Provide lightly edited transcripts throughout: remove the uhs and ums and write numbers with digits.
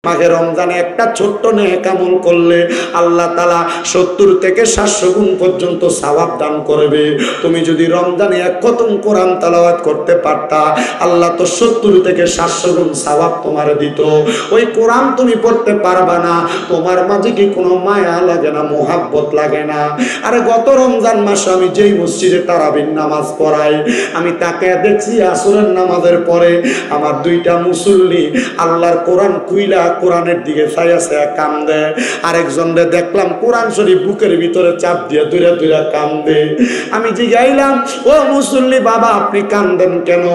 মাঘে রমজানে একটা ছোট্ট নেক আমল করলে আল্লাহ তাআলা 70 থেকে 700 গুণ পর্যন্ত সওয়াব দান করবে। তুমি যদি রমজানে এক খতম কোরআন তেলাওয়াত করতে পারতা, আল্লাহ তো 70 থেকে 700 গুণ সওয়াব তোমার দিত। ওই কোরআন তুমি পড়তে পারবা না, তোমার মাঝে কি কোনো মায়া লাগে না, মোহাব্বত লাগে না? আরে গত রমজান মাসে আমি যেই মসজিদে তারাবির নামাজ পড়াই, আমি তাকে দেখছি আসরের নামাজের পরে আমার 2টা মুসল্লি আল্লাহর কোরআন কুইলা কোরআনের দিকে ছায়া ছায়া কান্দে। আরেকজনরে দেখলাম কোরআন শরীফ বুকের ভিতরে চাপ দিয়ে দূরে দূরে কান্দে। আমি জিগাইলাম, ও মুসল্লি বাবা, আপনি কান্দেন কেন?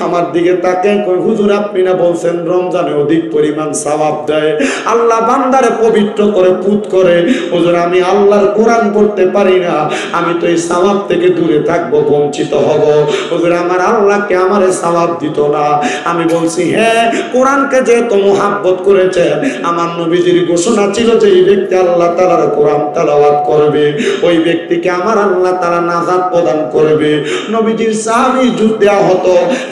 আমার দিকে তাকে কই, হুজুর আপনি না বলছেন রমজানে অধিক পরিমাণ সওয়াব দেয়, আল্লাহ বান্দারে পবিত্র করে পুত করে। হুজুর আমি আল্লাহর কোরআন পড়তে পারি না, আমি তো এই সওয়াব থেকে দূরে থাকবো, বঞ্চিত হব। হুজুর আমার আল্লাহকে আমারে সওয়াব দিত না। আমি বলছি, হ্যাঁ, কোরআনকে যেহেতু মুহাব্বত করেছে, আমার নবীজির ঘোষণা ছিল যে এই ব্যক্তি আল্লাহ তাআলার কোরআন তেলাওয়াত করবে, ওই ব্যক্তিকে আমার আল্লাহ তাআলা নাজাত প্রদান করবে। নবীজির সাহাবী যুদ্ধে আহত,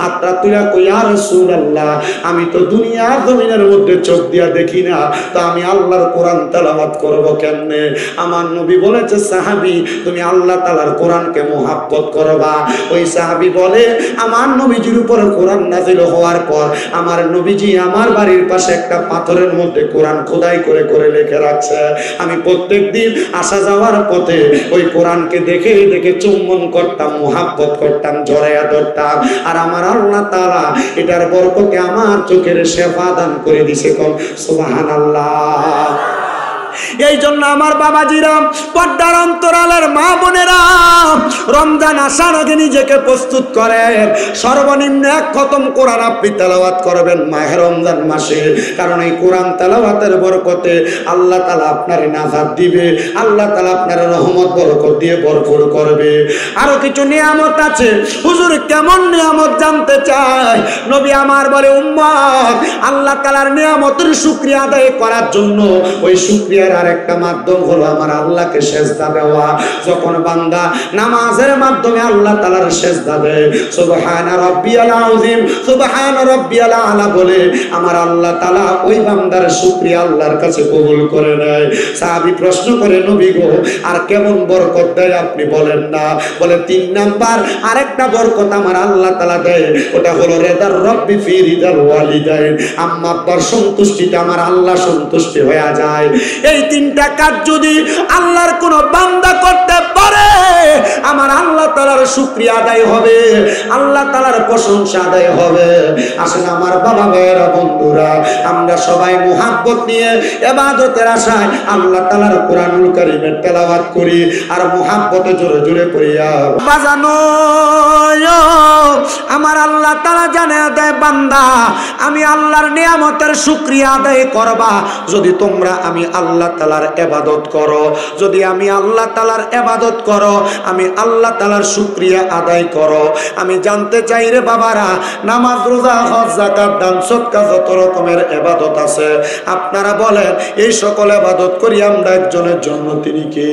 আত্রা তুইলা কই, ইয়া রাসূলুল্লাহ, আমি তো দুনিয়ার জমিনের মধ্যে চোখ দিয়া দেখি না, তো আমি আল্লাহর কোরআন তেলাওয়াত করব কেমনে? আমার নবী বলেছে, সাহাবী তুমি আল্লাহ তাআলার কোরআনকে মুহাব্বত করবা। ওই সাহাবী বলে, আমার নবীজির উপর কোরআন নাযিল হওয়ার পর আমার নবীজি আমার বাড়ির পাশে একটা পাথরের মধ্যে কোরআন খোদাই করে করে লিখে রাখছে। আমি প্রত্যেকদিন আসা যাওয়ার পথে ওই কোরআনকে দেখে দেখে চুম্বন করতাম, মুহাব্বত করতাম, জড়াইয়া ধরতাম। আর আমার আল্লাহ তাআলা এটার বরকতে আমার চোখের শেফা দান করে দিছে। কোন সুবহানাল্লাহ। এই জন্য আমার বাবাজিরা, পর্দার অন্তরালের মা বোনেরা, রমজান আসার আগে নিজেকে প্রস্তুত করেন। সর্বনিম্ন 1 খতম কোরআন আপনি তেলাওয়াত করবেন মাহে রমজান মাসে, কারণ এই কোরআন তেলাওয়াতের বরকতে আল্লাহ তাআলা আপনারে নাজাত দিবে, আল্লাহ তাআলা আপনার রহমত বরকত দিয়ে ভরপুর করবে। আরো কিছু নিয়ামত আছে। হুজুর কেমন নিয়ামত জানতে চাই? নবী আমার বলে, উম্মত, আল্লাহ তাআলার নিয়ামতের শুকরিয়া আদায় করার জন্য ওই শুকরিয়া আরেকটা মাধ্যম হলো আমার আল্লাহকে সেজদা দেওয়া। যখন বান্দা নামাজের মাধ্যমে আল্লাহ তাআলার সেজদা দেয়, সুবহান রাব্বিয়াল আযীম, সুবহান রাব্বিয়াল আলা বলে, আমার আল্লাহ তাআলা ওই বান্দার শুকরিয়া আল্লাহর কাছে কবুল করে নেয়। সাহাবী প্রশ্ন করে, নবী গো, আর কেমন বরকত দেয় আপনি বলেন না? বলে, 3 নাম্বার আরেকটা বরকত আমার আল্লাহ তাআলা দেয়, ওটা হলো রিদার রব্বি ফি রিদাল ওয়ালিদাইন। আম্মা আব্বার সন্তুষ্টিতে আমার আল্লাহ সন্তুষ্টি হয়ে যায়। এই 3টা কাজ যদি আল্লাহর কোন বান্দা করতে পারে, আমার আল্লাহ তাআলার শুকরিয়া আদায় হবে, আল্লাহ তাআলার প্রশংসা আদায় হবে। আসলে আমার বাবা ভাইয়েরা, বন্ধুরা, আমরা সবাই মুহাব্বত নিয়ে ইবাদতের আশায় আল্লাহ তাআলার কোরআনুল কারীমের তেলাওয়াত করি, আর মুহাব্বতে জোরে জোরে করি। বাজানো আমার আল্লাহ তাআলা জানে দেয়, বান্দা আমি আল্লাহর নিয়ামতের শুকরিয়া আদায় করবা যদি তোমরা আমি আল্লাহ তাআলার ইবাদত করো। যদি আমি আল্লাহ তাআলার ইবাদত করো, আমি আল্লাহ তাআলার শুকরিয়া আদায় করো। আমি জানতে চাই রে বাবারা, নামাজ, রোজা, হজ, যাকাত, দান, সদকা, যত রকমের ইবাদত আছে, আপনারা বলেন এই সকল ইবাদত করি আমরা একজনের জন্য, তিনি কে?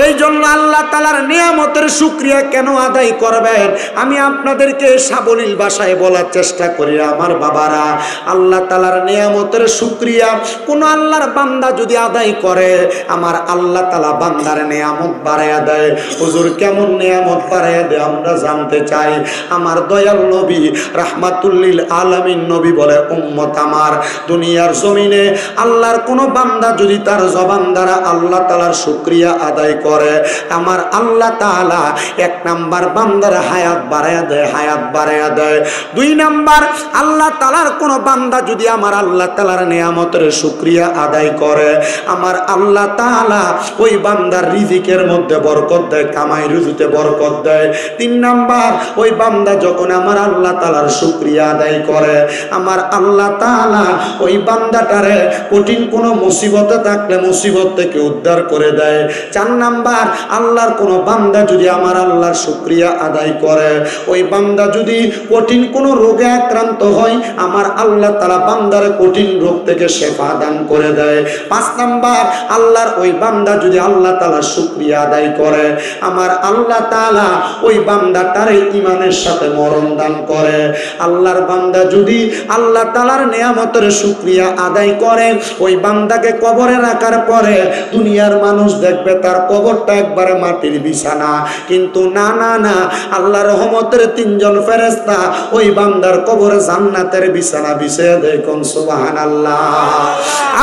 এই জন্য আল্লাহ তাআলার নিয়ামতের শুকরিয়া কেন আদায় করবেন? আমি আপনাদেরকে সাবলীল ভাষায় বলার চেষ্টা করি। আমার বাবারা, আল্লাহ তাআলার নিয়ামতের শুকরিয়া কোন আল্লাহর বান্দা যদি আদায় করে, আমার আল্লাহ তাআলা বান্দার নিয়ামত বাড়ায়া দেয়। হুজুর কেমন নিয়ামত বাড়ায়া দেয় আমরা জানতে চাই। আমার দয়াল নবী রাহমাতুল লিল আলামিন নবী বলে, উম্মত আমার, দুনিয়ার জমিনে আল্লাহর কোন বান্দা যদি তার জবান দ্বারা আল্লাহ তাআলার শুকরিয়া আদায় করে, আমার আল্লাহ তাআলা 1 নাম্বার বান্দার হায়াত বাড়ায়া দেয়, হায়াত বাড়ায়া দেয়। 2 নাম্বার, আল্লাহ তাআলার কোন বান্দা যদি আমার আল্লাহ তাআলার নিয়ামতের শুকরিয়া আদায় করে, আমার আল্লাহ তাআলা ওই বান্দার রিজিকের মধ্যে বরকত দেয়, কামাই রুজিতে বরকত দেয়। 3 নাম্বার, ওই বান্দা যখন আমার আল্লাহ তাআলার শুকরিয়া আদায় করে, আমার আল্লাহ তাআলা ওই বান্দাটারে কঠিন কোন মুসিবতে থাকলে মুসিবত থেকে উদ্ধার করে দেয়। 4 নাম্বার, আল্লাহর কোনো বান্দা যদি আমার আল্লাহর শুকরিয়া আদায় করে, ওই বান্দা যদি কঠিন কোনো রোগে আক্রান্ত হয়, আমার আল্লাহ তাআলা বান্দার কঠিন রোগ থেকে শেফা দান করে দেয়। 5 নাম্বার, আল্লাহর ওই বান্দা যদি আল্লাহ তাআলা শুকরিয়া আদায় করে, আমার আল্লাহ তাআলা ওই বান্দাটারে ঈমানের সাথে মরণ দান করে। আল্লাহর বান্দা যদি আল্লাহ তাআলার নিয়ামতের শুকরিয়া আদায় করে, ওই বান্দাকে কবরে রাখার পরে দুনিয়ার মানুষ দেখবে তার কবরটা একবারে মাটির বিছানা, কিন্তু না না না, আল্লাহর রহমতের 3 জন ফেরেশতা ওই বান্দার কবরে জান্নাতের বিছানা বিছিয়ে দেয়। কোন সুবহানাল্লাহ।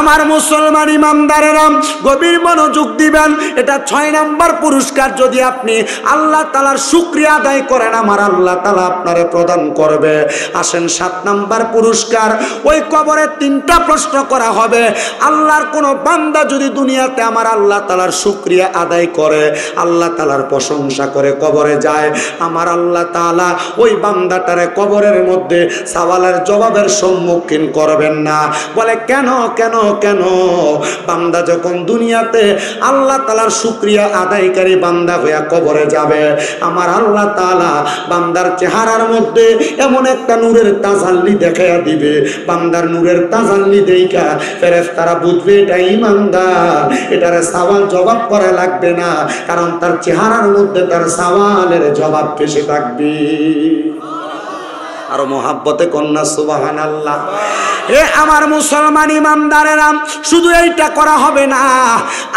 আমার মুসলমান ইমানদারেরা গভীর মনোযোগ দিবেন, এটা 6 নাম্বার পুরস্কার। যদি আপনি আল্লাহ তাআলার শুকরিয়া আদায় করেন, আমার আল্লাহ তাআলা আপনারে প্রদান করবে। আসেন 7 নাম্বার পুরস্কার। ওই কবরে 3টা প্রশ্ন করা হবে। আল্লাহর কোনো বান্দা যদি দুনিয়াতে আমার আল্লাহ তাআলার শুকরিয়া আদায় করে, আল্লাহ তাআলার প্রশংসা করে কবরে যায়, আমার আল্লাহ তাআলা ওই বান্দাটারে কবরের মধ্যে সওয়ালের জবাবের সম্মুখীন করবেন না। বলে কেন কেন কেন? বান্দা যখন দুনিয়াতে আল্লাহ তাআলার শুকরিয়া আদায়কারী বান্দা হইয়া কবরে যাবে, আমার আল্লাহ তাআলা বান্দার চেহারার মধ্যে এমন একটা নূরের তাজাল্লি দেখাইয়া দিবে, বান্দার নূরের তাজাল্লি দেইখা ফেরেশতারা বুঝবে এটা ঈমানদার, এটারে সওয়াল জবাব করা লাগবে না, কারণ তার চেহারার মধ্যে তার সওয়ালের জবাব ভেসে থাকবে। আরো মোহাব্বতে কন্যা সুবহানাল্লাহ। এ আমার মুসলমান ইমানদারেরা, শুধু এইটা করা হবে না।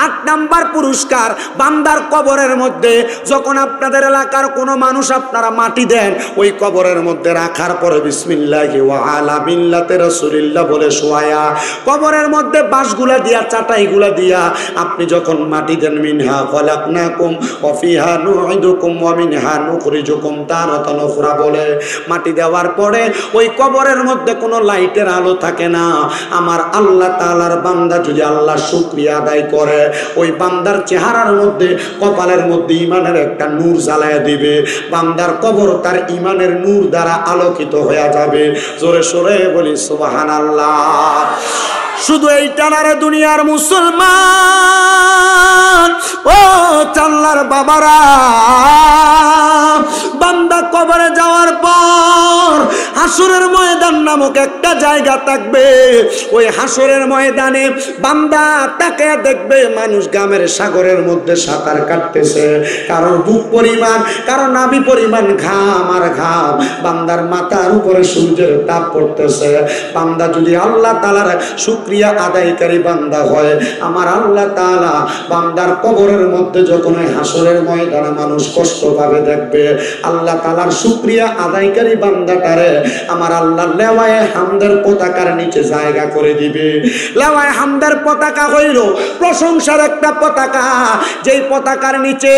8 নাম্বার পুরস্কার, বান্দার কবরের মধ্যে যখন আপনাদের এলাকার কোনো মানুষ আপনারা মাটি দেন, ওই কবরের মধ্যে রাখার পরে বিসমিল্লাহি ওয়া আলা মিল্লাতে রাসূলিল্লাহ বলে শোয়া, কবরের মধ্যে বাঁশগুলা দিয়া চাটাইগুলা দিয়া আপনি যখন মাটি দেন, মিনহা খলাকনাকুম ওয়া ফিহা নুঈদুকুম ওয়া মিনহা নুখরিজুকুম তারাতান উখরা বলে মাটি দেওয়ার পরে ওই কবরের মধ্যে কোনো লাইটের আলো থাকে না। আমার আল্লাহ তাআলার বান্দা যদি আল্লাহর শুকরিয়া আদায় করে, ওই বান্দার চেহারার মধ্যে কপালের মধ্যে ঈমানের একটা নূর জ্বালায়া দিবে, বান্দার কবর তার ঈমানের নূর দ্বারা আলোকিত হয়ে যাবে। জোরে সোরে বলি সুবহানাল্লাহ। শুধু এইটা না রে দুনিয়ার মুসলমান, ও চাল্লার বাবারা, বান্দা কবরে যাওয়ার পর হাসরের ময়দান নামক একটা জায়গা থাকবে। ওই হাসরের ময়দানে বান্দা তাকে দেখবে মানুষ গ্রামের সাগরের মধ্যে সাঁতার কাটতেছে, কারণ বুক পরিমাণ, কারণ নাভি পরিমাণ ঘাম আর ঘাম, বান্দার মাথার উপরে সূর্যের তাপ পড়তেছে। বান্দা যদি আল্লাহ তাআলার শুকরিয়া আদায়কারী বান্দা হয়, আমার আল্লাহ তাআলা বান্দার কবরের মধ্যে যখন ওই হাসরের ময়দানে মানুষ কষ্ট পাবে দেখবে, আল্লাহ তাআলার শুকরিয়া আদায়কারী বান্দাটারে আমার আল্লাহ লেওয়ায়ে হামদের পতাকার নিচে জায়গা করে দিবে। লেওয়ায়ে হামদের পতাকা হইল প্রশংসার একটা পতাকা, যেই পতাকার নিচে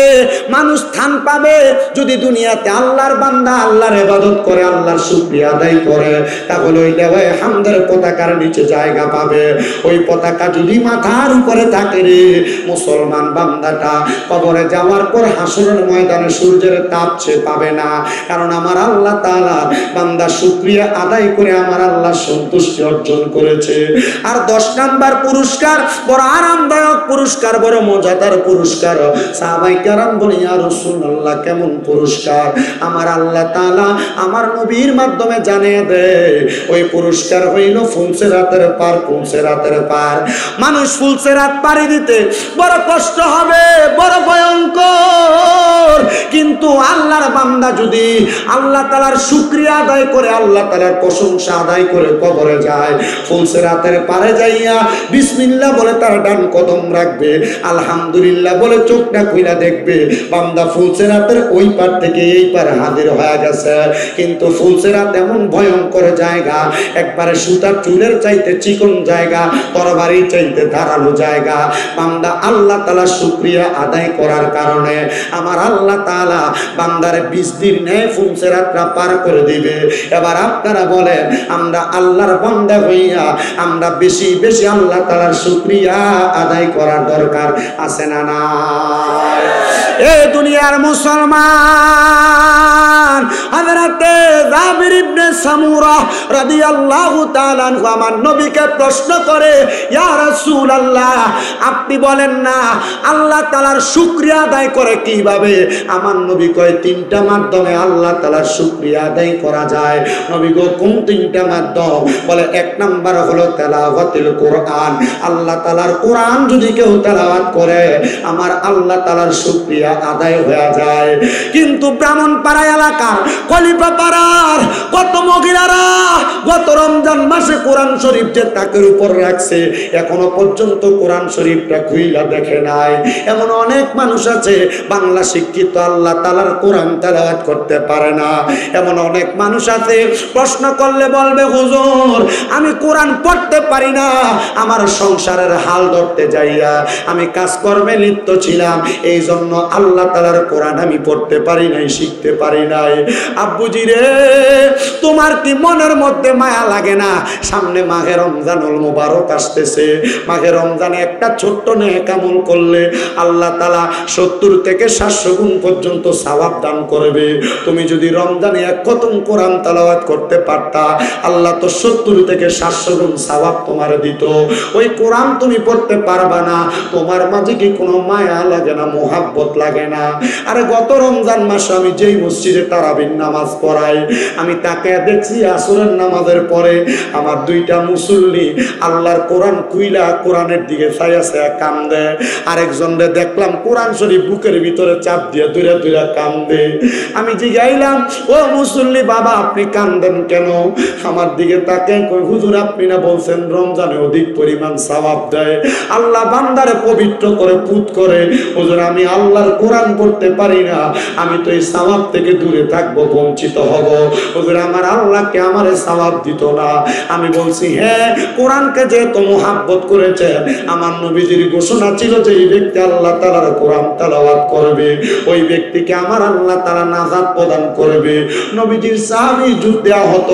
মানুষ স্থান পাবে যদি দুনিয়াতে আল্লাহর বান্দা আল্লাহর ইবাদত করে, আল্লাহর শুকরিয়া আদায় করে, তাহলে ওই লেওয়ায়ে হামদের পতাকার নিচে জায়গা পাবে। ওই পতাকা যদি মাথার উপরে থাকে রে মুসলমান, বান্দাটা কবরে যাওয়ার পর হাসরের ময়দানে সূর্যের তাপ সে পাবে না, কারণ আমার আল্লাহ তাআলা বান্দা শুকরিয়া আদায় করে আমার আল্লাহ সন্তুষ্টি অর্জন করেছে। আর 10 নাম্বার পুরস্কার, বড় আরামদায়ক পুরস্কার, বড় মজাদার পুরস্কার। সাহাবায়ে কেরাম বলে, ইয়া রাসূলুল্লাহ কেমন পুরস্কার? আমার আল্লাহ তাআলা আমার নবীর মাধ্যমে জানিয়ে দেয়, ওই পুরস্কার হইল ফুলসিরাতের পার। ফুলসিরাতের পার, মানুষ ফুলসিরাত পাড়ি দিতে বড় কষ্ট হবে, বড় ভয়ঙ্কর, কিন্তু আল্লাহর বান্দা যদি আল্লাহ তাআলার শুকরিয়া আদায় করে, আল্লাহ তাআলার প্রশংসা আদায় করে কবরে যায়, ফুলসিরাতের পারে যাইয়া বিসমিল্লাহ বলে তার ডান কদম রাখবে, আলহামদুলিল্লাহ বলে চোখটা খুইলা দেখবে বান্দা ফুলসিরাতের ওই পার থেকে এই পার হাজির হয়ে গেছে। কিন্তু ফুলসিরাত এমন ভয়ঙ্কর জায়গা, একবারে সুতার চুলের চাইতে চিকন জায়গা, তরবারির চাইতে ধারালো জায়গা। বান্দা আল্লাহ তাআলার শুকরিয়া আদায় করার কারণে আমার আল্লাহ তাআলা বান্দারে 20 দিন নেয় ফুলসিরাতটা পার করে দিবে। এবার আপনারা বলেন, আমরা আল্লাহর বান্দা হইয়া আমরা বেশি বেশি আল্লাহ তাআলার শুকরিয়া আদায় করার দরকার আছে না নাই? এ দুনিয়ার মুসলমান, হযরতে জাবির ইবনে সামুরা রাদিয়াল্লাহু তাআলা আনহু আমার নবীকে প্রশ্ন করে, ইয়া রাসূলুল্লাহ, আপনি বলেন না আল্লাহ তাআলার শুকরিয়া আদায় করে কিভাবে? আমার নবী কয়, তিনটা মাধ্যমে আল্লাহ তাআলার শুকরিয়া আদায় করা যায়। নবী গো, কোন তিনটা মাধ্যম? বলে, এক নাম্বার হলো তেলাওয়াতুল কোরআন। আল্লাহ তাআলার কোরআন যদি কেউ তেলাওয়াত করে, আমার আল্লাহ তাআলার শুকরিয়া আদায় হয়ে যায়। কিন্তু ব্রাহ্মণপাড়া এলাকার খলিফা পাড়ার কত মহিলারা গত রমজান মাসে কোরআন শরীফ যে তাকের উপর রাখছে, এখনো পর্যন্ত কোরআন শরীফটা খুইলা দেখে নাই। এমন অনেক মানুষ আছে বাংলা শিক্ষিত, আল্লাহ তাআলার কোরআন তেলাওয়াত করতে পারে না। এমন অনেক মানুষ আছে প্রশ্ন করলে বলবে, হুজুর আমি কোরআন পড়তে পারি না, আমার সংসারের হাল ধরতে যাইয়া আমি কাজকর্মে লিপ্ত ছিলাম, এই জন্য আল্লাহ তাআলার কোরআন আমি পড়তে পারি নাই, শিখতে পারি নাই। আব্বুজি রে, তোমার কি মনের মধ্যে মায়া লাগে না? সামনে মাহে রমজানুল মুবারক আসতেছে। মাহে রমজানে একটা ছোট্ট নেক আমল করলে আল্লাহ তাআলা 70 থেকে 700 গুণ পর্যন্ত সওয়াব দান করবে। তুমি যদি রমজানে এক খতম কোরআন তেলাওয়াত করতে পারতা, আল্লাহ তো 70 থেকে 700 গুণ সওয়াব তোমার দিত। ওই কোরআন তুমি পড়তে পারবা না, তোমার মাঝে কি কোনো মায়া লাগে না, মোহাব্বত লাগে না? আরে গত রমজান মাসে আমি যেই মসজিদে তারাবির নামাজ পড়াই, আমি তাকে দেখছি আসরের নামাজের পরে আমার দুইটা মুসল্লি আল্লাহর কোরআন কুইলা কোরআনের দিকে ছায়া ছায়া কান্দে। আরেকজনরে দেখলাম কোরআন শরীফ বুকের ভিতরে চাপ দিয়ে দূরে দূরে কান্দে। আমি জিগাইলাম, ও মুসল্লি বাবা, আপনি কান্দেন কেন? আমার দিকে তাকে কই, হুজুর আপনি না বলছেন রমজানে অধিক পরিমাণ সওয়াব দেয়, আল্লাহ বান্দারে পবিত্র করে পুত করে। হুজুর আমি আল্লাহর কোরআন পড়তে পারি না, আমি তো এই সওয়াব থেকে দূরে থাকবো, বঞ্চিত হব। হুজুর আমার আল্লাহকে আমারে সওয়াব দিত না। আমি বলছি, হ্যাঁ, কোরআনকে যেহেতু মুহাব্বত করেছে, আমার নবীজির ঘোষণা ছিল যে এই ব্যক্তি আল্লাহ তাআলার কোরআন তেলাওয়াত করবে, ওই ব্যক্তিকে আমার আল্লাহ তাআলা নাজাত প্রদান করবে। নবীজির সাহাবী যুদ্ধে আহত,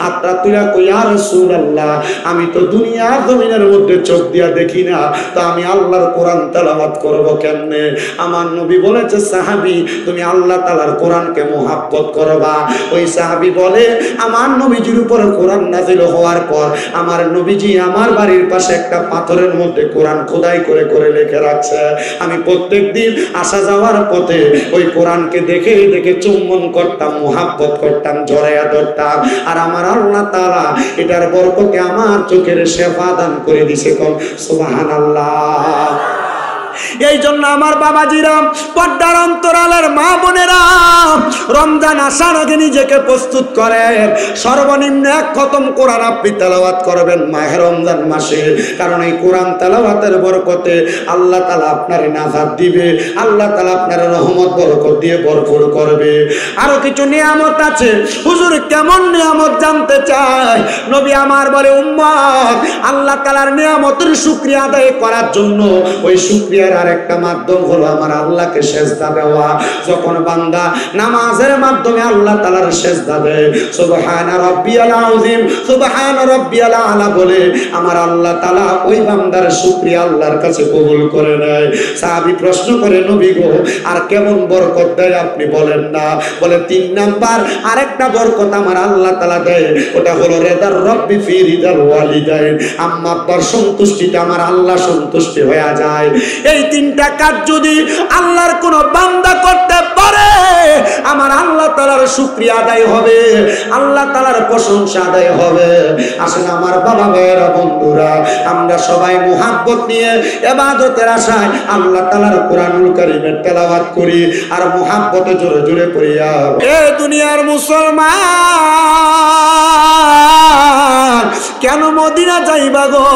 আত্রা তুইলা কই, ইয়া রাসূলুল্লাহ, আমি তো দুনিয়ার জমিনের মধ্যে চোখ দিয়া দেখি না, তো আমি আল্লাহর কোরআন তেলাওয়াত করব কেমনে? আমার নবী বলেছে, সাহাবী তুমি আল্লাহ তাআলার কোরআনকে মুহাব্বত করবা। ওই সাহাবী বলে, আমার নবীজির উপর কোরআন নাযিল হওয়ার পর আমার নবীজি আমার বাড়ির পাশে একটা পাথরের মধ্যে কোরআন খোদাই করে করে লিখে রাখছে। আমি প্রত্যেকদিন আসা যাওয়ার পথে ওই কোরআনকে দেখে দেখে চুম্বন করতাম, মুহাব্বত করতাম, জড়াইয়া ধরতাম। আর আমার আল্লাহ তাআলা এটার বরকতে আমার চোখের শেফা দান করে দিছে। কোন সুবহানাল্লাহ। এই জন্য আমার বাবাজিরা, পর্দার অন্তরালের মা বোনেরা, রমজান আসার আগে নিজেকে প্রস্তুত করেন। সর্বনিম্ন এক খতম কোরআন আপনি তেলাওয়াত করবেন মাহে রমজান মাসে, কারণ এই কোরআন তেলাওয়াতের বরকতে আল্লাহ তাআলা আপনার নাজাত দিবে, আল্লাহ তাআলা আপনার রহমত বরকত দিয়ে ভরপুর করবে। আরো কিছু নিয়ামত আছে। হুজুর কেমন নিয়ামত জানতে চায়? নবী আমার বলে, উম্মত, আল্লাহ তাআলার নিয়ামতের শুকরিয়া আদায় করার জন্য ওই শুকরিয়া আর একটা মাধ্যম হলো আমার আল্লাহকে সেজদা দেওয়া। যখন বান্দা নামাজের মাধ্যমে আল্লাহ তাআলার সেজদা দেয়, সুবহানা রাব্বিয়াল আযীম, সুবহানা রাব্বিয়াল আলা বলে, আমার আল্লাহ তাআলা ওই বান্দার শুকরিয়া আল্লাহর কাছে কবুল করে নেয়। সাহাবী প্রশ্ন করে, নবী গো, আর কেমন বরকত দেয় আপনি বলেন না? বলে, 3 নাম্বার আরেকটা বরকত আমার আল্লাহ তাআলা দেয়, ওটা হলো রিদার রব্বি ফি রিদাল ওয়ালিদাইন, আম্মা আব্বার সন্তুষ্টিতে আমার আল্লাহ সন্তুষ্টি হয়ে যায়। এই 3টা কাজ যদি আল্লাহর কোন বান্দা করতে পারে, আমার আল্লাহ তাআলার শুকরিয়া আদায় হবে, আল্লাহ তাআলার প্রশংসা আদায় হবে। আসেন আমার বাবা ভাইয়েরা, বন্ধুরা, আমরা সবাই মুহাব্বত নিয়ে ইবাদতের আশায় আল্লাহ তাআলার কোরআনুল কারীমের তেলাওয়াত করি, আর মুহাব্বতে জোরে জোরে পড়িয়া, এ দুনিয়ার মুসলমান কেন মদিনা যাইবা গো?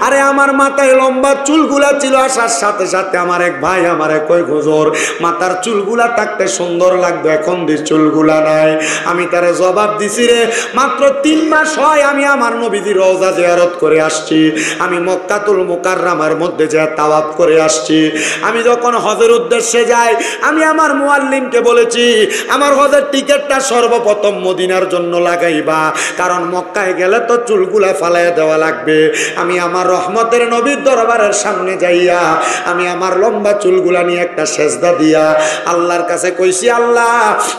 আরে আমার মাথায় লম্বা চুলগুলা ছিল, আসার সাথে সাথে আমার এক ভাই আমারে কই, হুজুর মাথার চুলগুলা থাকতে সুন্দর লাগতো, এখন যে চুলগুলা নাই। আমি তারে জবাব দিছি, রে মাত্র 3 মাস হয় আমি আমার নবীজির রওজা জিয়ারত করে আসছি, আমি মক্কাতুল মুকাররমার মধ্যে যা তাওয়াফ করে আসছি। আমি যখন হজের উদ্দেশ্যে যাই, আমি আমার মুআল্লিমকে বলেছি আমার হজের টিকেটটা সর্বপ্রথম মদিনার জন্য লাগাইবা, কারণ মক্কায় গেলে তো চুল চুলগুলা ফালাইয়া দেওয়া লাগবে। আমি আমার রহমতের নবীর দরবারের সামনে যাইয়া আমি আমার লম্বা চুলগুলা নিয়ে একটা সেজদা দিয়া আল্লাহর কাছে কইছি, আল্লাহ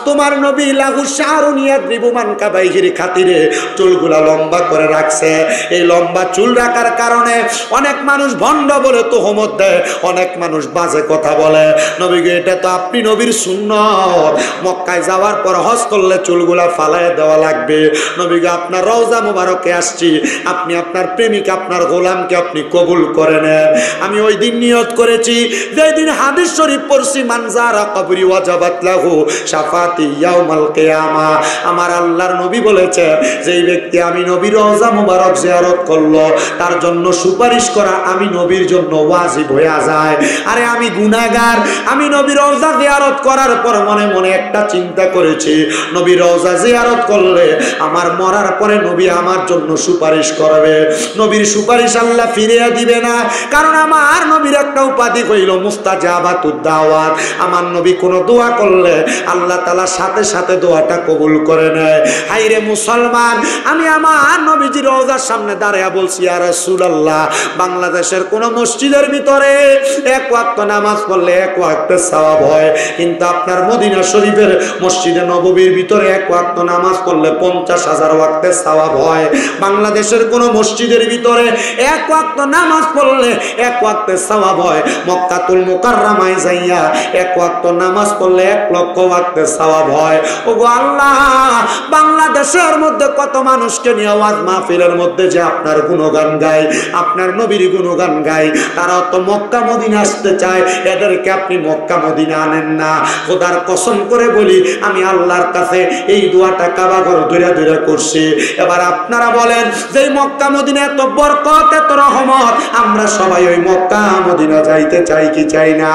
তোমার নবী লাহু শারুন ইয়াদরিবু মানকাবাইহির খাতিরে চুলগুলা লম্বা করে রাখছে। এই লম্বা চুল রাখার কারণে অনেক মানুষ ভণ্ড বলে তোহমত দেয়, অনেক মানুষ বাজে কথা বলে। নবীকে এটা তো আপনি নবীর সুন্নাত, মক্কায় যাওয়ার পর হজ করলে চুলগুলা ফালাইয়া দেওয়া লাগবে। নবীকে আপনার রওজা মুবারকে আসছি, আপনি আপনার প্রেমিক আপনার গোলামকে আপনি কবুল করে নেন। আমি ওই দিন নিয়ত করেছি, যেই দিন হাদিস শরীফ পড়ছি মানজারা কবরি ওয়াজাবাত লাহু শাফাতি ইয়াউমাল কিয়ামা, আমার আল্লাহর নবী বলেছে যেই ব্যক্তি আমি নবীর রওজা মুবারক জিয়ারত করলো তার জন্য সুপারিশ করা আমি নবীর জন্য ওয়াজিব হয়ে যায়। আরে আমি গুনাহগার, আমি নবীর রওজা জিয়ারত করার পর মনে মনে একটা চিন্তা করেছি, নবীর রওজা জিয়ারত করলে আমার মরার পরে নবী আমার জন্য সুপারিশ করবে। নবীর সুপারিশ আল্লাহ ফিরিয়ে দিবে না, কারণ আমার নবীর একটা উপাধি হইল মুস্তাজাবাতুদ দাওয়াত। আমার নবী কোনো দোয়া করলে আল্লাহ তাআলা সাথে সাথে দোয়াটা কবুল করে নেয়। হায়রে মুসলমান, আমি আমার নবীজির রওজার সামনে দাঁড়ায়া বলছি, ইয়া রাসূলুল্লাহ, বাংলাদেশের কোন মসজিদের ভিতরে এক ওয়াক্ত নামাজ পড়লে এক ওয়াক্তের সওয়াব হয়, কিন্তু আপনার মদিনা শরীফের মসজিদে নববীর ভিতরে এক ওয়াক্ত নামাজ পড়লে 50,000 ওয়াক্তের সওয়াব হয়। বাংলাদেশের কোন মসজিদের ভিতরে এক ওয়াক্ত নামাজ পড়লে এক ওয়াক্তের সওয়াব হয়। মক্কাতুল মুকাররমায় যাইয়া এক ওয়াক্ত নামাজ পড়লে 1,00,000 ওয়াক্তের সওয়াব হয়। ওগো আল্লাহ, বাংলাদেশের মধ্যে কত মানুষকে নিয়ে ওয়াজ মাহফিলের মধ্যে যে আপনার গুণগান গায়, আপনার নবীর গুণগান গায়, তারাও তো মক্কা মদিনা আসতে চায়, এদেরকে আপনি মক্কা মদিনা আনেন না। খোদার কসম করে বলি, আমি আল্লাহর কাছে এই দোয়াটা কাবা ঘর ধরে ধরে করছি। এবার আপনারা বলেন যে মক্কা মদিনা এত বরকত এত রহমত, আমরা সবাই ওই মক্কা মদিনা যাইতে চাই কি চাই না?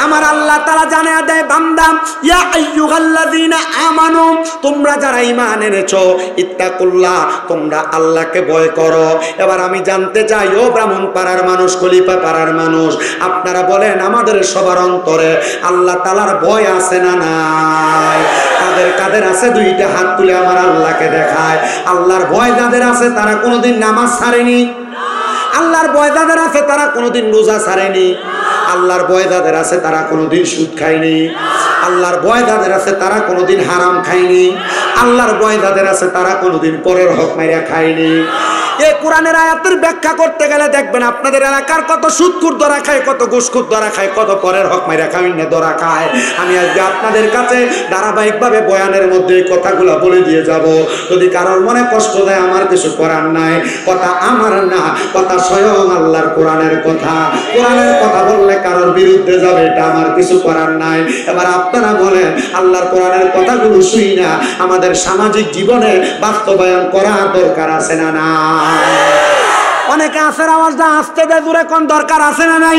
আমার আল্লাহ তাআলা জানায়া দেয়, বান্দা ইয়া আইয়ুহাল্লাযীনা আমানু, তোমরা যারা ঈমান এনেছো, ইত্তাকুল্লাহ, তোমরা আল্লাহকে ভয় করো। এবার আমি জানতে চাই, ও ব্রাহ্মণ পাড়ার মানুষ, খলিফা পাড়ার মানুষ, আপনারা বলেন আমাদের সবার অন্তরে আল্লাহ তাআলার ভয় আছে না নাই? কাদের কাদের আছে দুইটা হাত তুলে আমার আল্লাহকে দেখায়। আল্লাহর ভয় যাদের আছে তারা কোনোদিন নামাজ ছাড়েনি। আল্লাহর ভয় যাদের আছে তারা কোনোদিন রোজা ছাড়েনি। আল্লাহর ভয় যাদের আছে তারা কোনোদিন সুদ খায়নি। আল্লাহর ভয় যাদের আছে তারা কোনোদিন হারাম খায়নি। আল্লাহর ভয় যাদের আছে তারা কোনোদিন পরের হক মাইরা খায়নি। এই কোরআনের আয়াতের ব্যাখ্যা করতে গেলে দেখবেন আপনাদের এলাকার কত সুদখোর ধরা খায়, কত ঘুষখোর ধরা খায়, কত পরের হক মাইরা খাইনে ধরা খায়। আমি আজকে আপনাদের কাছে ধারাবাহিকভাবে বয়ানের মধ্যে এই কথাগুলো বলে দিয়ে যাব। যদি কারোর মনে কষ্ট দেয়, আমার কিছু করার নাই, কথা আমার না, কথা স্বয়ং আল্লাহর কোরআনের কথা। কোরআনের কথা বললে কারোর বিরুদ্ধে যাবে, এটা আমার কিছু করার নাই। এবার আপনারা বলেন, আল্লাহর কোরআনের কথাগুলো শুই না আমাদের সামাজিক জীবনে বাস্তবায়ন করা দরকার আছে না না? অনেকে আসের আওয়াজটা আসতে দেয়, দূরে কোন দরকার আছে না নাই?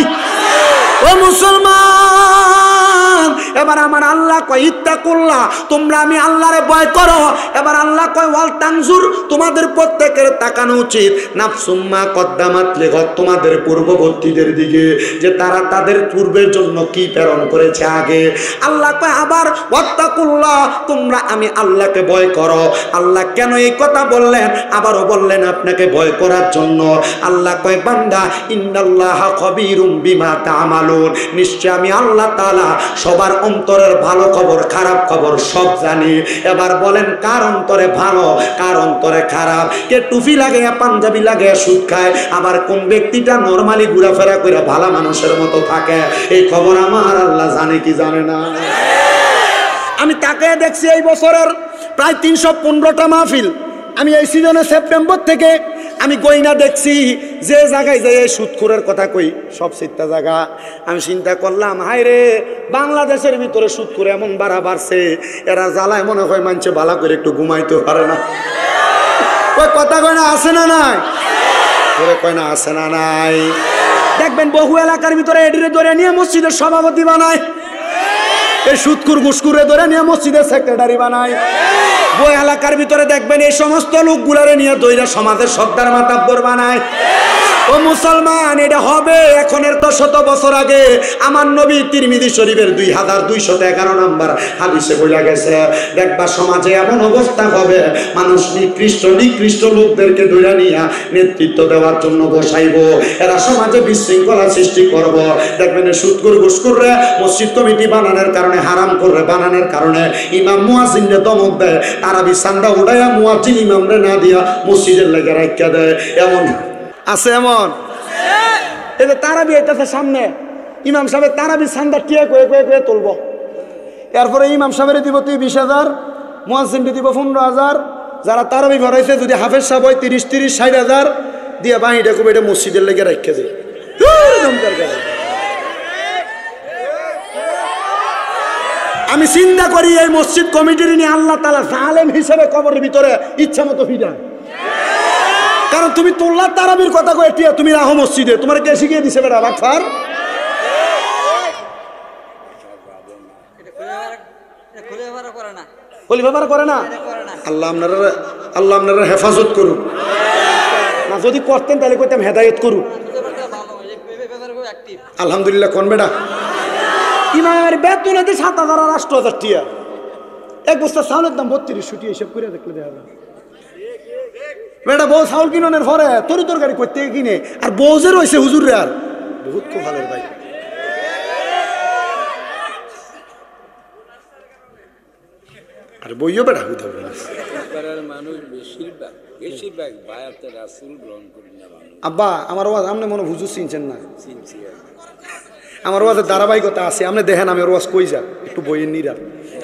ও মুসলমান, এবার আমার আল্লাহ কয় ইত্তাকুল্লাহ, তোমরা আমি আল্লাহরে ভয় করো। এবার আল্লাহ কয় ওয়াল তানজুর, তোমাদের প্রত্যেকের তাকানো উচিত নাফসুম্মা কদ্দামাত লিগাত, তোমাদের পূর্ববর্তীদের দিকে, যে তারা তাদের পূর্বের জন্য কি প্রেরণ করেছে আগে। আল্লাহ কয় আবার ওয়াত্তাকুল্লাহ, তোমরা আমি আল্লাহকে ভয় করো। আল্লাহ কেন এই কথা বললেন? আবারও বললেন আপনাকে ভয় করার জন্য। আল্লাহ কয় বান্দা ইন্নাল্লাহা খবীরুম বিমা তা'মালুন, নিশ্চয় আমি আল্লাহ তাআলা সবার অন্তরের ভালো খবর খারাপ খবর সব জানি। এবার বলেন কার অন্তরে ভালো কার অন্তরে খারাপ? কে টুপি লাগাইয়া পাঞ্জাবি লাগাইয়া সুদ খায়, আবার কোন ব্যক্তিটা নরমালি ঘোরাফেরা করে ভালো মানুষের মতো থাকে, এই খবর আমার আল্লাহ জানে কি জানে না? আমি তাকে দেখছি এই বছরের প্রায় 315টা মাহফিল। আমি এই সিজনে সেপ্টেম্বর থেকে আমি গইনা দেখছি, যে জায়গায় যাই এই সুদখোরের কথা কই সব সিটটা জায়গা। আমি চিন্তা করলাম, হায় রে, বাংলাদেশের ভিতরে সুদখোর এমন বাড়ছে, এরা জ্বালায় মনে হয় মানছে ভালো করে একটু ঘুমাইতে পারে না। ওই কথা কয় না আছে না নাই? কয় না আছে না নাই? দেখবেন বহু এলাকার ভিতরে এডিরে ধরে নিয়ে মসজিদের সভাপতি বানায়, এই সুদখোর ঘুষখোরে ধরে নিয়ে মসজিদের সেক্রেটারি বানায়। ওই এলাকার ভিতরে দেখবেন এই সমস্ত লোকগুলারে নিয়ে দইরা সমাজের সর্দার মাতাব্বর বানায়। ও মুসলমান, এটা হবে এখনের তো 100 বছর আগে আমার নবী তিরমিজি শরীফের 2211 নম্বর হাদিসে বলা গেছে, দেখবা সমাজে এমন অবস্থা হবে মানুষ নিকৃষ্ট লোকদেরকে ধরে নিয়ে নেতৃত্ব দেওয়ার জন্য বসাইব, এরা সমাজে বিশৃঙ্খলা সৃষ্টি করব। দেখবেন সুদখোর ঘুষখোররা মসজিদ কমিটি বানানোর কারণে, হারাম করে বানানোর কারণে ইমাম মুয়াজ্জিনকে দমক দেয়, তারাবি চান্দা উঠাইয়া মুয়াজ্জিন ইমামরে না দিয়া মসজিদের লেগে রাখিয়া দেয়। এমন আছে, এমন এটা তারাবি আইতাছে সামনে, ইমাম সাহেব তারাবি চান্দা টিয়া কয়ে তুলব, এরপরে ইমাম সাহেবের দিব তুই 20,000, মুয়াজ্জিনকে দিব 15,000, যারা তারাবি ভরাইছে যদি হাফেজ সাহেব হয় 30-60,000 দিয়ে বাহিটা খুব এটা মসজিদের লেগে রাখিয়া দেয়। আমি চিন্তা করি এই মসজিদ কমিটির নিয়ে আল্লাহ তাআলা জালেম হিসেবে কবরের ভিতরে ইচ্ছা মতো ফিডা, কারণ তুমি তোল্লা তারাবির কথা কয়ে টিয়া তুমি রাখো মসজিদে, তোমার কে শিখিয়ে দিছে বেটা বাটফার? খলিফা করে না। আল্লাহ আপনারা হেফাজত করুন, না যদি করতেন তাহলে কইতাম হেদায়েত করুন। আলহামদুলিল্লাহ কোন বেটা ইমামের বেতন হতে 7,000 আর 8,000 টিয়া, এক বস্তা চাউলের দাম 32 টিয়া, হিসাব করে দেখলে দেখা যাবে। বেটা বউ চাউল কিনের পরে তরকারি করতে কিনে, আর বউ যে রয়েছে হুজুরে আর বহুত খুব ভালো ভাই। আর বইও বেটা মানুষ আব্বা আমার ওয়াজ আপনি মনে হুজুর চিনছেন না, আমার ওয়াজের ধারাবাহিকতা আছে, আপনি দেখেন আমি ওর ওয়াজ কই যা একটু বইয়ের নিরা,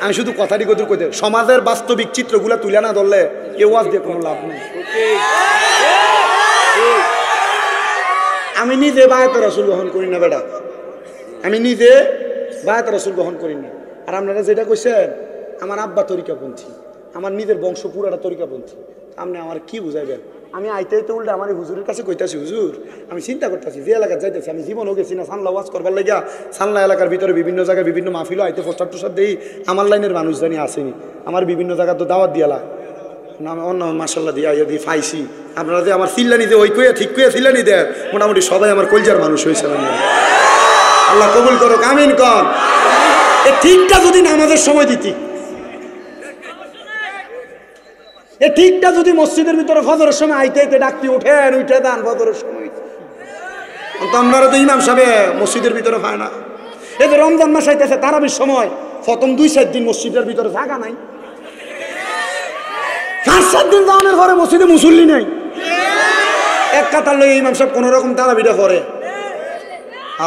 আমি শুধু কথাটি কদর কইতে সমাজের বাস্তবিক চিত্রগুলা তুলে না ধরলে এ ওয়াজ দিয়ে কোনো লাভ নেই। আমি নিজে বায়াত রাসূল গ্রহণ করি না বেটা, আমি নিজে বায়াত রাসূল গ্রহণ করি না। আর আপনারা যেটা কইছেন আমার আব্বা তরিকাপন্থী, আমার নিজের বংশ পুরাটা তরিকাপন্থী, আপনি আমার কি বুঝাইবেন? আমি আইতে উল্টে আমার হুজুরের কাছে কইতাছি, হুজুর আমি চিন্তা করতেছি যে এলাকায় যাইতেছি, আমি জীবনও গেছি না সানলা ওয়াজ করবার লাগিয়া, সানলা এলাকার ভিতরে বিভিন্ন জায়গায় বিভিন্ন মাহফিল আইতে পোস্টার টোস্টার দেই, আমার লাইনের মানুষ জানি আসেনি, আমার বিভিন্ন জায়গায় তো দাওয়াত দিয়ালা না, অন্য মাসাল্লাহ দিয়া ইয়ে দিয়ে ফাইছি, আপনারা যে আমার চিল্লানি দিয়ে ওই কয়ে ঠিক কয়ে চিল্লানি দেয়, মোটামুটি সবাই আমার কলজার মানুষ হয়েছে। আল্লাহ কবুল করুক, আমিন কর। এ ঠিকটা যদি নামাজের সময় দিতি, এ ঠিকটা যদি মসজিদের ভিতরে ফজরের সময় আইতে আইতে ডাকতি উঠেন উঠে দেন ফজরের সময়, তো আপনারা তো ইমাম সাহেব মসজিদের ভিতরে পায় না। এই যে রমজান মাস আইতেছে তারাবির সময় প্রথম 2-4 দিন মসজিদের ভিতরে জায়গা নাই, 4-7 দিন যাওয়ার ঘরে মসজিদে মুসল্লি নাই, এক কাতার লই ইমাম সাহেব কোন রকম তারাবিটা করে।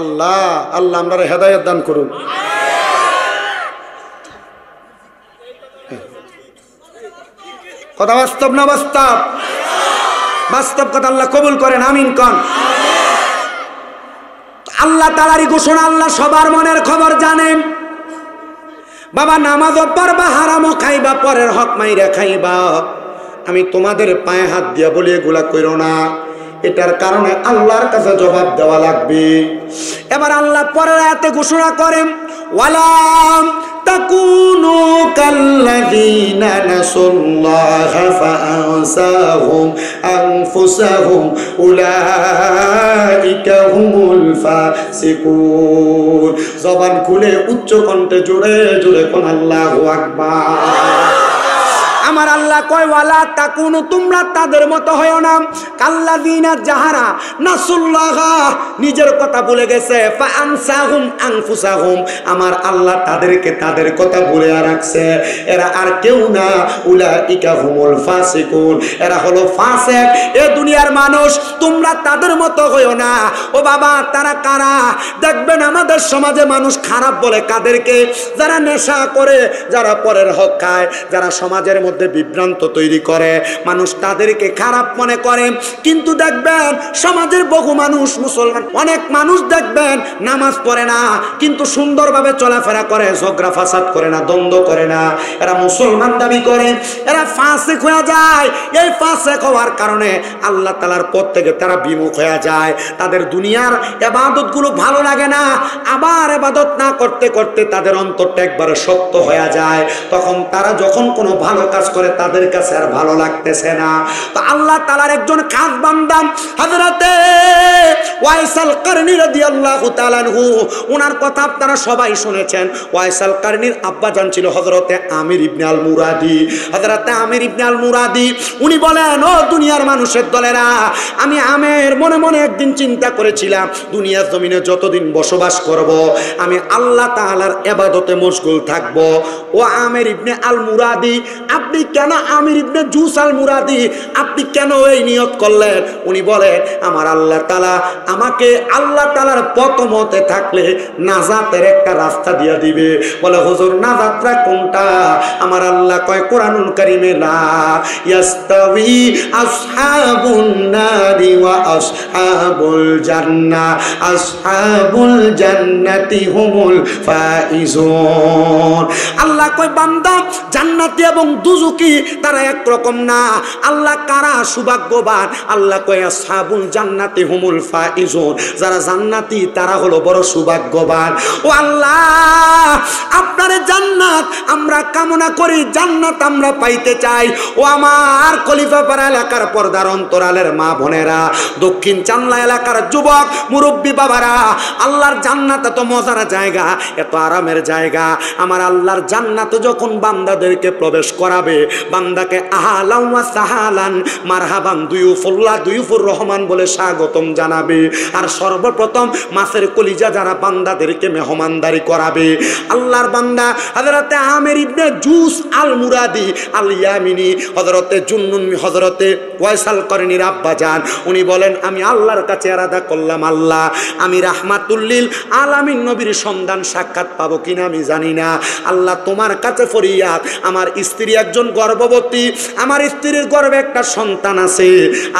আল্লাহ আল্লাহ আমরা হেদায়েত দান করুন। কথা বাস্তব না বাস্তব? বাস্তব কথা, আল্লাহ কবুল করেন, আমিন কন। আল্লাহ তাআলারই ঘোষণা, আল্লাহ সবার মনের খবর জানেন। বাবা নামাজও পড়বা, হারামও খাইবা, পরের হক মাইরা খাইবা, আমি তোমাদের পায়ে হাত দিয়া বলি এগুলা কইরো না, এটার কারণে আল্লাহর কাছে জবাব দেওয়া লাগবে। এবার আল্লাহ পরের আয়াতে ঘোষণা করেন, ওয়ালাম তাকুনু কাল্লাযীনা নাসুল্লাহা ফাআনসাহুম আনফুসাহুম উলাইকা হুমুল ফাসিকুন। জবান খুলে উচ্চ কণ্ঠে জোরে জোরে কোন আল্লাহু আকবার। আমার আল্লাহ কয় ওয়ালা তাকুনু, তোমরা তাদের মতো হয়ো না, কাল্লাযীনা যাহারা নাসুল্লাহা নিজের কথা ভুলে গেছে, ফাআনসাহুম আনফুসাহুম আমার আল্লাহ তাদেরকে তাদের কথা ভুলে রাখছে, এরা আর কেউ না, উলাইকা হুমুল ফাসিকুন এরা হলো ফাসিক। এ দুনিয়ার মানুষ তোমরা তাদের মতো হয়ো না। ও বাবা তারা কারা? দেখবেন আমাদের সমাজে মানুষ খারাপ বলে কাদেরকে? যারা নেশা করে, যারা পরের হক খায়, যারা সমাজের মধ্যে বিভ্রান্ত তৈরি করে, মানুষ তাদেরকে খারাপ মনে করে। কিন্তু দেখবেন সমাজের বহু মানুষ, মুসলমান অনেক মানুষ দেখবেন নামাজ পড়ে না কিন্তু সুন্দরভাবে চলাফেরা করে, ঝগড়া ফাসাদ করে না, দ্বন্দ্ব করে না, এরা মুসলমান দাবি করে, এরা ফাসিক হয়ে যায়। এই ফাসিক হওয়ার কারণে আল্লাহ তাআলার পথ থেকে তারা বিমুখ হয়ে যায়, তাদের দুনিয়ার ইবাদত গুলো ভালো লাগে না, আবার ইবাদত না করতে করতে তাদের অন্তরটা একবারে শক্ত হয়ে যায়। তখন তারা যখন কোনো ভালো কাজ করে তাদের কাছে আর ভালো লাগতেছে না। তো আল্লাহ তাআলার একজন খাস বান্দা হযরতে ওয়াইসাল কারনী রাদিয়াল্লাহু তাআলা আনহু, ওনার কথা আপনারা সবাই শুনেছেন। ওয়াইসাল কারনীর আব্বাজান ছিল হযরতে আমির ইবনে আল মুরাদি। হযরতে আমির ইবনে আল মুরাদি উনি বলেন, ও দুনিয়ার মানুষের দলেরা, আমি আমের মনে মনে একদিন চিন্তা করেছিলাম দুনিয়ার জমিনে যতদিন বসবাস করব আমি আল্লাহ তাআলার ইবাদতে মশগুল থাকব। ও আমির ইবনে আল মুরাদি, আপনি কেন, আমির ইবনে জুস আল মুরাদি, আপনি কেন এই নিয়ত করলেন? উনি বলেন, আমার আল্লাহ তাআলা আমাকে আল্লাহ তাআলার পথ মতে থাকলে নাজাতের একটা রাস্তা দিয়া দিবে। বলে, হুজুর নাজাতটা কোনটা? আমার আল্লাহ কয় কোরআনুল কারীমে, লা ইয়াস্তাবি আসহাবুন নারি ওয়া আসহাবুল জান্নাহ, আসহাবুল জান্নাতি হুমুল ফাইজুন। আল্লাহ কয় বান্দা, জান্নাতি এবং দুজুকি তারা একরকম না। আল্লাহ কারা সৌভাগ্যবান? আল্লাহ কয় আসহাবুল জান্নাতি হুমুল ফাইজুন, যারা জান্নাতি তারা হলো বড় সৌভাগ্যবান। ও আল্লাহ, আপনার জান্নাত আমরা কামনা করি, জান্নাত আমরা পাইতে চাই। ও আমার খলিফাপাড়া এলাকার পর্দার অন্তরালের মা বোনেরা, দক্ষিণ চান্লা এলাকার যুবক মুরব্বী বাবারা, আল্লাহর জান্নাত এত মজার জায়গা, এত আরামের জায়গা। আমার আল্লাহর জান্নাত যখন বান্দাদেরকে প্রবেশ করাবে, বান্দাকে আহলান ওয়া সাহালান মারহাবান দুয়ুফুল্লাহ দুয়ুফুর রহমান বলে স্বাগতম জানাবে। আর সর্বপ্রথম মাছের কলিজা যারা বান্দাদেরকে মেহমানদারি করাবে। আল্লাহর বান্দা হযরতে আমির ইবনে জুস আল মুরাদি আল ইয়ামিনী, হযরতে জুন্নুন, হযরতে ওয়াইসাল কারনীর আব্বা যান, উনি বলেন, আমি আল্লাহর কাছে আরাধনা করলাম, আল্লাহ আমি রাহমাতুল লিল আলামিন নবীর সন্ধান সাক্ষাৎ পাবো কিনা আমি জানি না। আল্লাহ তোমার কাছে ফরিয়াদ, আমার স্ত্রী একজন গর্ভবতী, আমার স্ত্রীর গর্ভে একটা সন্তান আছে।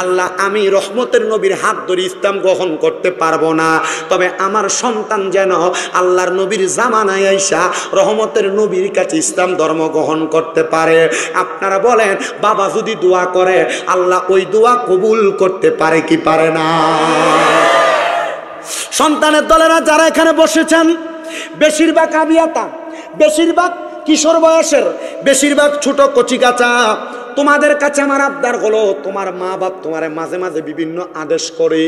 আল্লাহ আমি রহমতের নবীর হাত ধরে ইসলাম গ্রহণ করতে পারবো না, তবে আমার সন্তান যেন আল্লাহর নবীর জামানায় আইসা রহমতের নবীর কাছে ইসলাম ধর্ম গ্রহণ করতে পারে। আপনারা বলেন, বাবা যদি দোয়া করে আল্লাহ ওই দোয়া কবুল করতে পারে কি পারে না? সন্তানের দলেরা যারা এখানে বসেছেন, বেশিরভাগ আবিয়াতা, বেশিরভাগ কিশোর বয়সের, বেশিরভাগ ছোট কচিকাচা, তোমাদের কাছে আমার আবদার হলো, তোমার মা বাপ তোমার মাঝে মাঝে বিভিন্ন আদেশ করে,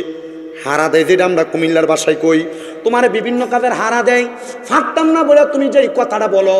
হারা দেয়, যেটা আমরা কুমিল্লার ভাষায় কই, তোমার বিভিন্ন কাজের হারা দেয়। ফাঁকতাম না বলে তুমি যে কথাটা বলো,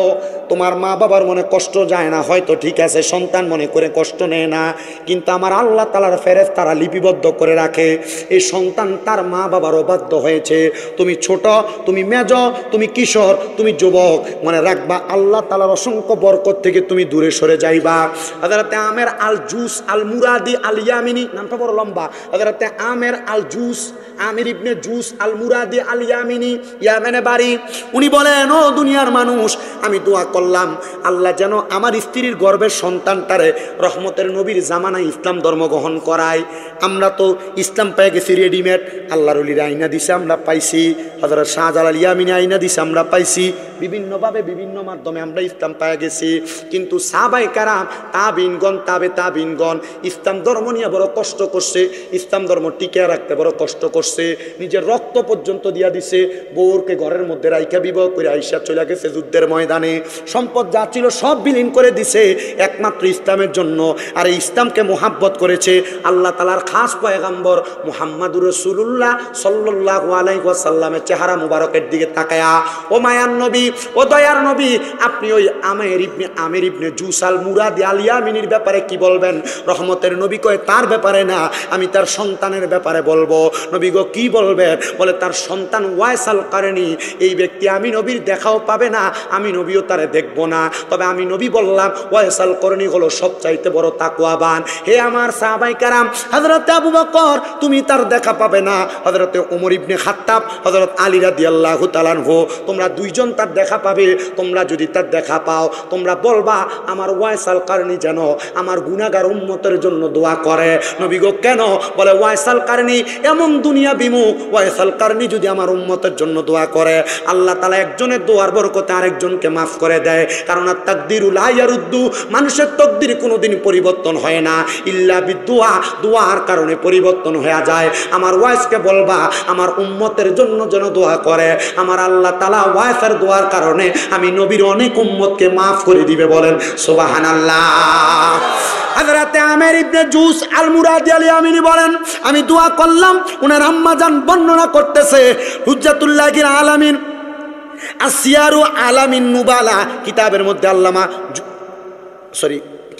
তোমার মা বাবার মনে কষ্ট যায় না, হয়তো ঠিক আছে, সন্তান মনে করে কষ্ট নেয় না, কিন্তু আমার আল্লাহ তাআলার ফেরেশতারা লিপিবদ্ধ করে রাখে এই সন্তান তার মা বাবার অবাধ্য হয়েছে। তুমি ছোট, তুমি মেজ, তুমি কিশোর, তুমি যুবক, মনে রাখবা আল্লাহ তাআলার অসংখ্য বরকত থেকে তুমি দূরে সরে যাইবা। হযরতে আমের আল জুস আল মুরাদি আল ইয়ামিনী, নামটা বড় লম্বা, হযরতে আমের আল জুস, আমির ইবনে জুস আল মুরাদি আল ইয়ামিনী, ইয়ামেনে বাড়ি। উনি বলেন, ও দুনিয়ার মানুষ, আমি দোয়া করলাম আল্লাহ যেন আমার স্ত্রীর গর্ভের সন্তানটারে রহমতের নবীর জামানায় ইসলাম ধর্ম গ্রহণ করায়। আমরা তো ইসলাম পেয়ে গেছি রেডিমেড, আল্লাহর ওলির আইনা দিছে আমরা পাইছি, হযরত শাহজালাল ইয়ামিনী আইনা দিছে আমরা পাইছি, বিভিন্নভাবে বিভিন্ন মাধ্যমে আমরা ইসলাম পেয়ে গেছি। কিন্তু সাহাবায়ে কেরাম, তাবিনগণ, তাবিনগণ ইসলাম ধর্ম নিয়ে বড় কষ্ট করছে, ইসলাম ধর্ম টিকিয়ে রাখতে বড় কষ্ট করছে, নিজের রক্ত পর্যন্ত দিয়া দিছে। বউরকে ঘরের মধ্যে রাইখা বিবাহ করে আইসা চলে গেছে যুদ্ধের ময়দানে, সম্পদ যা ছিল সব বিলীন করে দিছে একমাত্র ইসলামের জন্য। আর এই ইসলামকে মোহাব্বত করেছে আল্লাহ তাআলার খাস পয়গম্বর মুহাম্মদুর রাসূলুল্লাহ সাল্লাল্লাহু আলাইহি ওয়াসাল্লামের চেহারা মুবারকের দিকে তাকায়া, ও মায়ার নবী, ও দয়ার নবী, আপনি ওই আমির ইবনে জুস আল মুরাদি আল ইয়ামিনীর ব্যাপারে কি বলবেন? রহমতের নবী কয়, তার ব্যাপারে না, আমি তার সন্তানের ব্যাপারে বলবো। নবী গো কি বলবেন? বলে, তার সন্তান ওয়াইসাল কারনী, এই ব্যক্তি আমি নবীর দেখাও পাবে না, আমি নবীও তারে দেখবো না, তবে আমি নবী বললাম ওয়াইসাল কারনী হলো সবচাইতে বড় তাকওয়াবান। হে আমার সাহাবায়ে কেরাম, হযরত আবু বকর তুমি তার দেখা পাবে না, হযরত ওমর ইবনে খাত্তাব, হযরত আলী রাদিয়াল্লাহু তাআলা আনহু, তোমরা দুইজন তার দেখা পাবে। তোমরা যদি তার দেখা পাও, তোমরা বলবা আমার ওয়াইসাল কারনী যেন আমার গুনাহগার উম্মতের জন্য দোয়া করে। নবী গো কেন? বলে, ওয়াইসাল কারনী এমন দুনিয়া বিমুখ, ওয়াইসাল কারনী যদি আমার উম্মতের জন্য দোয়া করে, আল্লাহ তাআলা একজনের দোয়ার বরকতে আরেকজনকে মাফ করে দেয়। কারণ তাকদিরু লা ইয়ারুদ্দু, মানুষের তকদির কোনোদিন পরিবর্তন হয় না, ইল্লা বিদুয়া, দোয়ার কারণে পরিবর্তন হয়ে যায়। আমার ওয়াইসকে বলবা আমার উম্মতের জন্য যেন দোয়া করে, আমার আল্লাহ তাআলা ওয়াইসের দোয়ার কারণে আমি নবীর অনেক উম্মতকে মাফ করে দিবে। বলেন সুবহানাল্লাহ। হযরতে আমের ইবনে জুস আল মুরাদি আল ইয়ামিনী বলেন, আমি দোয়া করলাম, উনার আম্মা জান বর্ণনা করতেছে হুজ্জাতুল্লাহিল আলামিন আসিয়ারু আলামিন নুবালা কিতাবের মধ্যে আল্লামা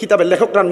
কিতাবের লেখকরার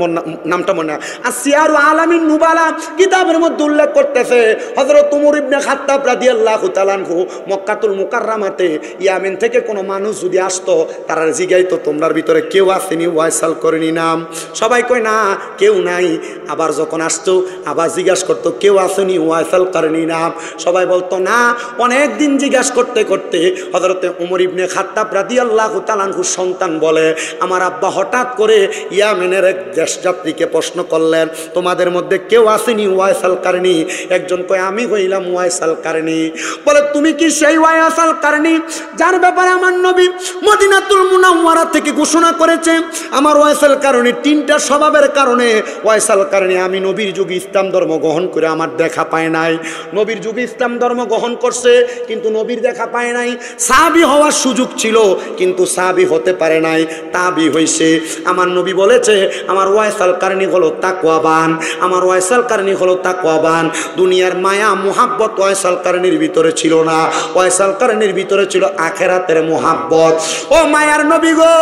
নামটা মনে হয়, আসিয়ারু আলামিন নুবালা কিতাবের মধ্যে উল্লেখ করতেছে হযরত উমর ইবনে খাত্তাব রাদিয়াল্লাহু তাআলা আনহু মক্কাতুল মুকাররমাতে ইয়ামেন থেকে কোনো মানুষ যদি আসতো, তারা জিগাইতো তোমরার ভিতরে কেউ আসেনি ওয়াইসাল করেনি নাম? সবাই কয় না কেউ নাই। আবার যখন আসতো আবার জিজ্ঞাসা করতো কেউ আসেনি ওয়াইসাল করেনি নাম? সবাই বলতো না। অনেক দিন জিজ্ঞাসা করতে করতে হযরতে উমর ইবনে খাত্তাব রাদিয়াল্লাহু তাআলা আনহুর সন্তান বলে, আমার আব্বা হঠাৎ করে ইয়ামেনের এক দেশযাত্রীকে প্রশ্ন করলেন, তোমাদের মধ্যে কেউ আসেনি ওয়াইসাল কারণী? একজন কয় আমি হইলাম ওয়াইসাল কারণী। বলে তুমি কি সেই ওয়াইসাল কারণী যার ব্যাপারে আমার নবী মদিনাতুল মুনাওয়ারা থেকে ঘোষণা করেছে আমার ওয়াইসাল কারণী তিনটা স্বভাবের কারণে ওয়াইসাল কারণী আমি নবীর যুগে ইসলাম ধর্ম গ্রহণ করে আমার দেখা পায় নাই। নবীর যুগে ইসলাম ধর্ম গ্রহণ করছে কিন্তু নবীর দেখা পায় নাই। সাহাবী হওয়ার সুযোগ ছিল কিন্তু সাহাবী হতে পারে নাই, তাবি হইছে। আমার নবী বলেছে আমার ওয়াইসাল কারণী হলো তাকওয়াবান, আমার ওয়াইসাল কারণী হলো তাকওয়াবান। দুনিয়ার মায়া মুহাব্বত ওয়াইসাল কারণীর ভিতরে ছিল না, ওয়াইসাল কারণীর ভিতরে ছিল আখিরাতের মুহাব্বত। ও মায়ার নবী গো,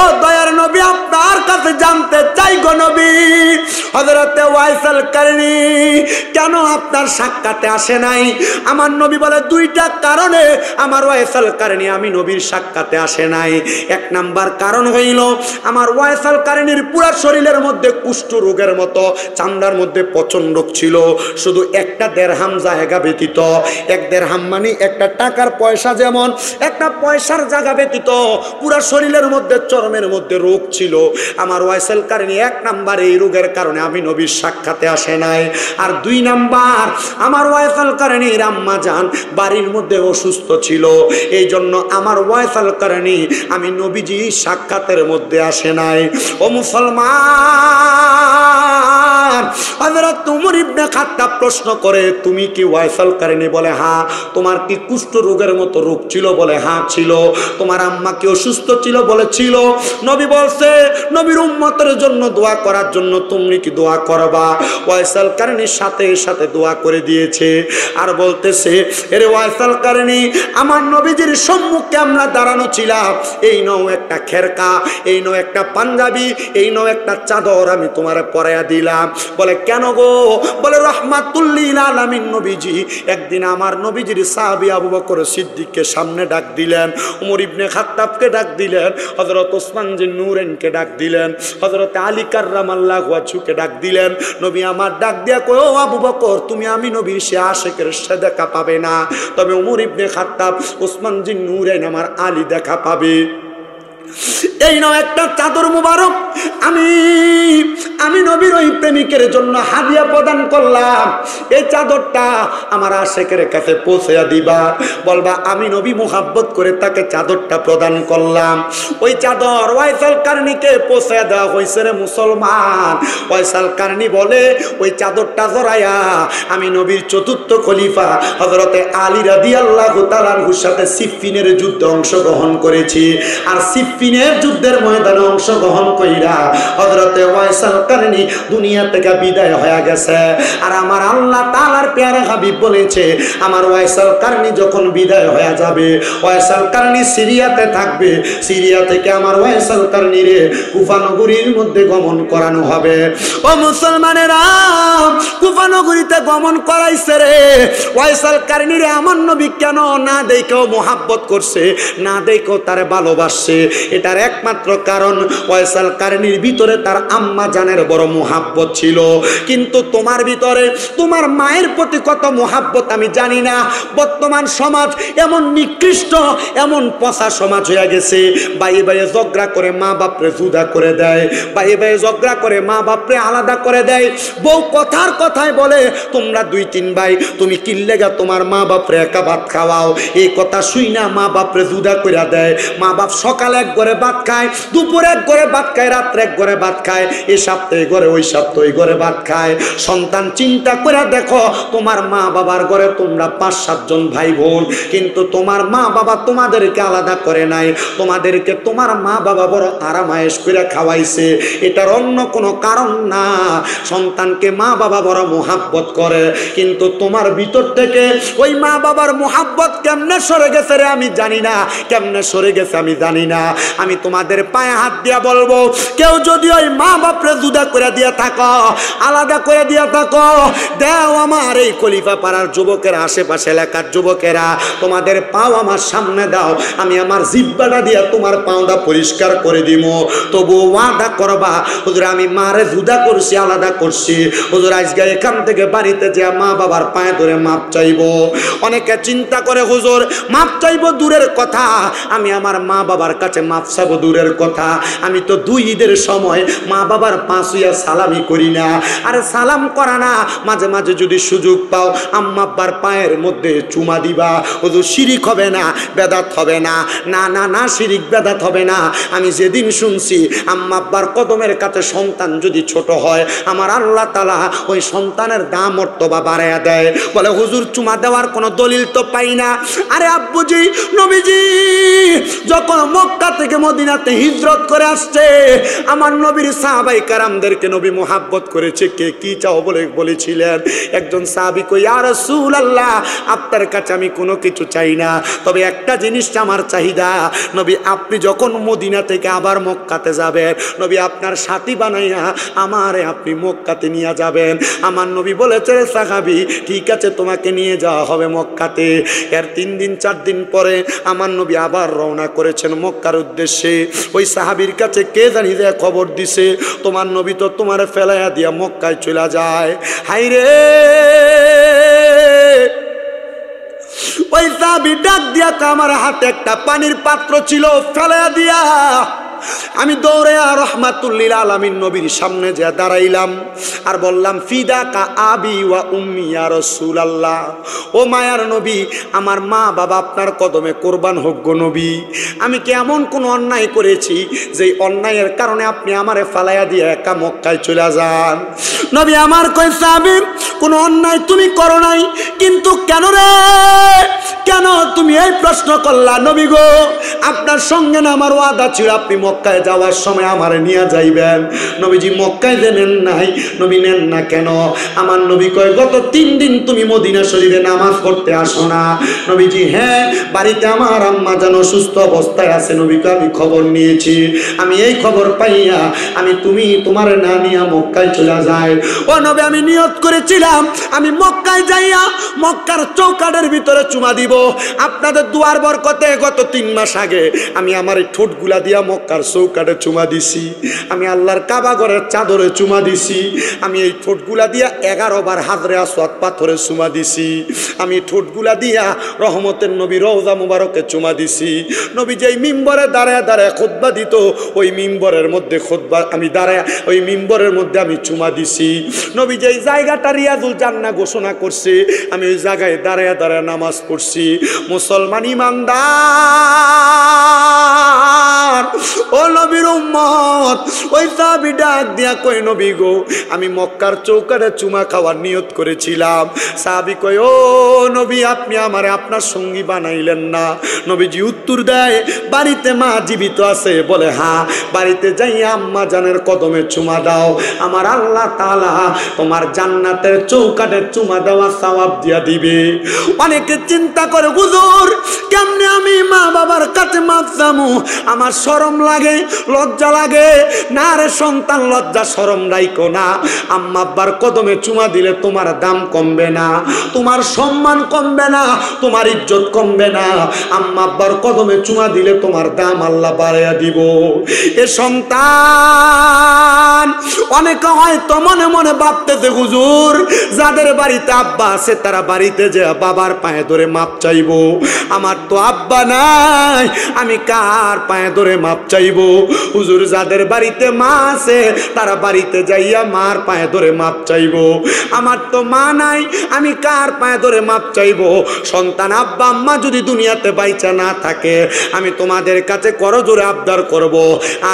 ও দয়ার নবী, আপনার কাছে জানতে চাই গো নবী, হযরতে ওয়াইসাল কারণী কেন আপনার সাক্ষাতে আসে নাই? আমার নবী বলে দুইটা কারণে আমার ওয়াইসাল কারণী আমি নবীর সাক্ষাতে আসে নাই। এক নাম্বার কারণ হইল আমার ওয়াইসাল কারণীর পুরো শরীরের মধ্যে কুষ্ঠ রোগের মতো চামড়ার মধ্যে পচন রোগ ছিল, শুধু একটা দেড়হাম জায়গা ব্যতীত। এক দেড়হাম মানে একটা টাকার পয়সা, যেমন একটা পয়সার জায়গা ব্যতীত পুরো শরীরের মধ্যে চর্মের মধ্যে রোগ ছিল। আমার ওয়াইসাল কারণী এক নাম্বার এই রোগের কারণে আমি নবীর সাক্ষাতে আসে নাই। আর দুই নাম্বার আমার ওয়াইসাল কারণীর আম্মা জান বাড়ির মধ্যে অসুস্থ ছিল, এই জন্য আমার ওয়াইসাল কারণী আমি নবীজি সাক্ষাতের মধ্যে আসে নাই। ও মুসলমান, হযরত উমর ইবনে খাত্তাব প্রশ্ন করে তুমি কি ওয়াইসাল কারণী? বলে হ্যাঁ। তোমার কি কুষ্ঠ রোগের মতো রোগ ছিল? বলে হ্যাঁ ছিল। তোমার আম্মা কি অসুস্থ ছিল? বলে ছিল। নবী বলছে নবীর উম্মতের জন্য দোয়া করার জন্য তুমি কি দোয়া করবা? ওয়াইসাল কারণীর সাথে সাথে দোয়া করে দিয়েছে আর বলতেছে এরে ওয়াইসাল কারণী, আমার নবীজির সম্মুখে আমরা দাঁড়ানো ছিলাম, এই নাও একটা খেরকা, এই নাও একটা পাঞ্জাবি, এই নাও একটা চাদর আমি তোমারে পরাইয়া দিলাম। বলে কেন গো? বলে রহমাতুল লিল আলামিন নবীজি একদিন আমার নবীজির সাহাবী আবু বকর সিদ্দিককে সামনে ডাক দিলেন, উমর ইবনে খাত্তাবকে ডাক দিলেন, হযরত ওসমান জিন নূরাইনকে ডাক দিলেন, হযরত আলী কাররামাল্লাহু ওয়াজহুকে ডাক দিলেন। নবী আমার ডাক দিয়া কয় ও আবু বকর, তুমি আমি নবীর সে আশিকের সে দেখা পাবে না, তবে উমর ইবনে খাত্তাব, ওসমান জিন নূরাইন, আমার আলী দেখা পাবে। এই নাও একটা চাদর মুবারক, আমি নবীর ওই প্রেমিকের জন্য হাদিয়া প্রদান করলাম, এই চাদরটা আমার আশিকের কাছে পৌঁছায়া দিবা, বলবা আমি নবী মুহাব্বত করে তাকে চাদরটা প্রদান করলাম। ওই চাদর ওয়াইসাল কারণীকে পৌঁছায়া দেওয়া হয়েছে রে মুসলমান। ওয়াইসাল কারণী বলে ওই চাদরটা জড়াইয়া আমি নবীর চতুর্থ খলিফা হযরতে আলী রাদিয়াল্লাহু তাআলা আনহুর সাথে সিফফিনের যুদ্ধে অংশগ্রহণ করেছি। আর সিফফিনের যুদ্ধের ময়দানে অংশগ্রহণ কইরা হযরতে ওয়াইসাল কারণী দুনিয়া থেকে বিদায় হয়ে গেছে। আর আমার আল্লাহ তাআলার প্যারা হাবিব বলেছে আমার ওয়াইসাল কারণী যখন বিদায় হয়ে যাবে, ওয়াইসাল কারণী সিরিয়াতে থাকবে, সিরিয়া থেকে আমার ওয়াইসাল কারণীরে কুফা নগরীর মধ্যে গমন করানো হবে। ও মুসলমানেরা, কুফা নগরীতে গমন করাইছে রে ওয়াইসাল কারণীরে আমার নবী কেন না দেখেও মোহাব্বত করছে, না দেখেও তারে ভালোবাসছে। এটার একমাত্র কারণ ওয়াইসাল কারণীর ভিতরে তার আম্মা জানের বড় মোহাব্বত ছিল। কিন্তু তোমার ভিতরে তোমার মায়ের প্রতি কত মোহাব্বত আমি জানি না। বর্তমান সমাজ এমন নিকৃষ্ট, এমন পচা সমাজ হয়ে গেছে, বাইয়ে বাইয়ে ঝগড়া করে মা বাপরে জুদা করে দেয়, বাইয়ে বাইয়ে ঝগড়া করে মা বাপরে আলাদা করে দেয়। বউ কথার কথায় বলে তোমরা দুই তিন ভাই, তুমি কিল্লেগা তোমার মা বাপরে একা ভাত খাওয়াও, এই কথা শুই না মা বাপরে জুদা করে দেয়। মা বাপ সকালে এক ঘরে ভাত খায়, দুপুরে এক ঘরে ভাত খায়, রাত্রে এক ঘরে ভাত খায়, এ সপ্তাহে ঘরে ওই সপ্তাহে ওই ঘরে ভাত খায়। সন্তান চিন্তা করে দেখো, তোমার মা বাবার ঘরে তোমরা 5-7 জন ভাই বোন, কিন্তু তোমার মা বাবা তোমাদেরকে আলাদা করে নাই, তোমাদেরকে তোমার মা বাবা বড় আরামায়েশ করে খাওয়াইছে। এটার অন্য কোনো কারণ না, সন্তানকে মা বাবা বড় মোহাব্বত করে, কিন্তু তোমার ভিতর থেকে ওই মা বাবার মোহাব্বত কেমনে সরে গেছে রে আমি জানি না, কেমনে সরে গেছে আমি জানি না। আমি তোমাদের পায়ে হাত দিয়া বলবো, কেউ যদি ওই মা বাপরে জুদা করে দিয়া থাকো, আলাদা করে দিয়া থাকো, দেও আমার এই খলিফা পাড়ার যুবকেরা, আশেপাশে এলাকার যুবকেরা, তোমাদের পাও আমার সামনে দাও, আমি আমার জিহ্বাটা দিয়া তোমার পাওটা পরিষ্কার করে দিব। তবু ওয়াদা করবা, হুজুর আমি মারে জুদা করছি, আলাদা করছি, হুজুর আজকে এখান থেকে বাড়িতে যে মা বাবার পায়ে ধরে মাপ চাইবো। অনেকে চিন্তা করে হুজুর মাপ চাইবো দূরের কথা, আমি আমার মা বাবার কাছে মাপ চাইবো দূরের কথা, আমি তো 2 ঈদের সময় মা বাবার পাঁচুয়া সালামি করি না। আরে সালাম করা না, মাঝে মাঝে যদি সুযোগ পাও আম্মা আব্বার পায়ের মধ্যে চুমা দিবা, হুজুর শিরিক হবে না, বেদাত হবে না, না না না শিরিক বেদাত হবে না। আমি যেদিন শুনছি আম্মা আব্বার কদমের কাছে সন্তান যদি ছোট হয়, আমার আল্লাহ তাআলা ওই সন্তানের দাম মর্তবা বাড়ায়া দেয়। বলে হুজুর চুমা দেওয়ার কোনো দলিল তো পাই না। আরে আব্বুজি, নবীজি যখন মক্কা থেকে মদিনাতে হিজরত করে আসছে, আমার নবীর সাহাবাই কারামদেরকে নবী মোহাব্বত করেছে, কে কি চাও বলে বলেছিলেন। একজন সাহাবী কই, ইয়া রাসূলুল্লাহ আপনার কাছে আমি কোনো কিছু চাই না, তবে একটা জিনিস আমার চাহিদা, নবী আপনি যখন মদিনা থেকে আবার মক্কাতে যাবেন, নবী আপনার সাথী বানাইয়া আমারে আপনি মক্কাতে নিয়ে যাবেন। আমার নবী বলেছে, রে সাহাবী ঠিক আছে তোমাকে নিয়ে যাওয়া হবে মক্কাতে। এর 3 দিন 4 দিন পরে আমার নবী আবার রওনা করেছেন মক্কার উদ্দেশ্যে। ওই সাহাবীর কাছে কে জানি যে খবর দিছে, তোমার নবী তো তোমারে ফেলাইয়া দিয়া মক্কায় চলে যায়। হাইরে ওই সাহাবী ডাক দিয়া, আমার হাতে একটা পানির পাত্র ছিল, ফেলাইয়া দিয়া আমি দৌড়ে রহমাতুল্লিল আলামিন নবীর সামনে যে দাঁড়াইলাম আর বললাম, ফিদাকা আবি ওয়া উম্মি ইয়া রাসূলুল্লাহ, ও মায়ার নবী আমার মা বাবা আপনার কদমে কোরবান হোক গো নবী। আমি কি এমন কোন অন্যায় করেছি যে অন্যায়ের কারণে আপনি আমারে ফালাইয়া দিয়ে একা মক্কায় চলে যান? নবী আমার কই, সাহাবী কোন অন্যায় তুমি করো নাই, কিন্তু কেন রে, কেন তুমি এই প্রশ্ন করলা? নবী গো আপনার সঙ্গে না আমার ওয়াদা ছিল আপনি মক্কায় যাওয়ার সময় আমারে নিয়ে যাইবেন। নবীজি মক্কায় দেন নাই, নবী নেন না কেন? আমার নবী কয়, গত 3 দিন তুমি মদিনা শরীফে নামাজ পড়তে আসো না। নবীজি হ্যাঁ, বাড়িতে আমার আম্মা যেন অসুস্থ অবস্থায় আছে, নবীকে আমি খবর নিয়েছি, আমি এই খবর পাইয়া আমি তোমার না নিয়া মক্কায় চলে যায়। ও নবী আমি নিয়ত করেছিলাম আমি মক্কায় যাইয়া মক্কার চৌকাঠের ভিতরে চুমা দিব। আপনাদের দুয়ার বরকতে গত 3 মাস আগে আমি আমার এই ঠোঁটগুলা দিয়া মক্কার চৌকাঠে চুমা দিছি, আমি আল্লাহর কাবা ঘরের চাদরে চুমা দিছি, আমি এই ঠোঁটগুলা দিয়া 11 বার হাজরে আসওয়াদ পাথরে চুমা দিছি, আমি ঠোঁটগুলা দিয়া রহমতের নবী রওজা মুবারকে চুমা দিছি। নবী যেই মিম্বরে দাঁড়ায় দাঁড়ায় খুতবা দিত, ওই মিম্বরের মধ্যে খুতবা আমি দাঁড়ায় ওই মিম্বরের মধ্যে আমি চুমা দিছি। নবী যেই জায়গাটা রিয়াজুল জান্নাহ ঘোষণা করছে, আমি ওই জায়গায় দাঁড়ায় দাঁড়ায় নামাজ পড়ছি। মুসলমান ইমানদার ও নবীর উম্মত, ওই সাহাবী ডাক দিয়া কই, নবী গো আমি মক্কার চৌকাঠে চুমা খাওয়ার নিয়ত করেছিলাম। সাহাবী কই, ও নবী আপনি আমারে আপনার সঙ্গী বানাইলেন না? নবীজি উত্তর দেয়, বাড়িতে মা জীবিত আছে? বলে হ্যাঁ। বাড়িতে যাইয়া আম্মা জানের কদমে চুমা দাও, আমার আল্লাহ তাআলা তোমার জান্নাতের চৌকাঠে চুমা দেওয়া সওয়াব দিয়া দিবে। অনেকে চিন্তা করে, হুজুর কেমনে আমি মা বাবার কাছে মাপ চামু, আমার শরম লাগে, লজ্জা লাগে। না রে সন্তান, লজ্জা শরম রাইখো না। আম্মা আব্বার কদমে চুমা দিলে তোমার দাম কমবে না, তোমার সম্মান কমবে না, তোমার ইজ্জত কমবে না। আম্মা আব্বার কদমে চুমা দিলে তোমার দাম আল্লাহ বাড়াইয়া দিব। এ সন্তান অনেকে হয়তো মনে মনে ভাবতেছে, হুজুর যাদের বাড়িতে আব্বা আছে তারা বাড়িতে যে বাবার পায়ে ধরে মাপ চাইবো, আমার তো আব্বা নাই, আমি কার পায়ে ধরে মাপ চাইব? চাইবো। হুজুর যাদের বাড়িতে মা আছে তারা বাড়িতে যাইয়া মার পায়ে ধরে মাপ চাইবো। আমার তো মা নাই, আমি কার পায়ে ধরে মাপ চাইবো? সন্তান আব্বা আম্মা যদি দুনিয়াতে বাইচা না থাকে, আমি তোমাদের কাছে করজোরে আবদার করব,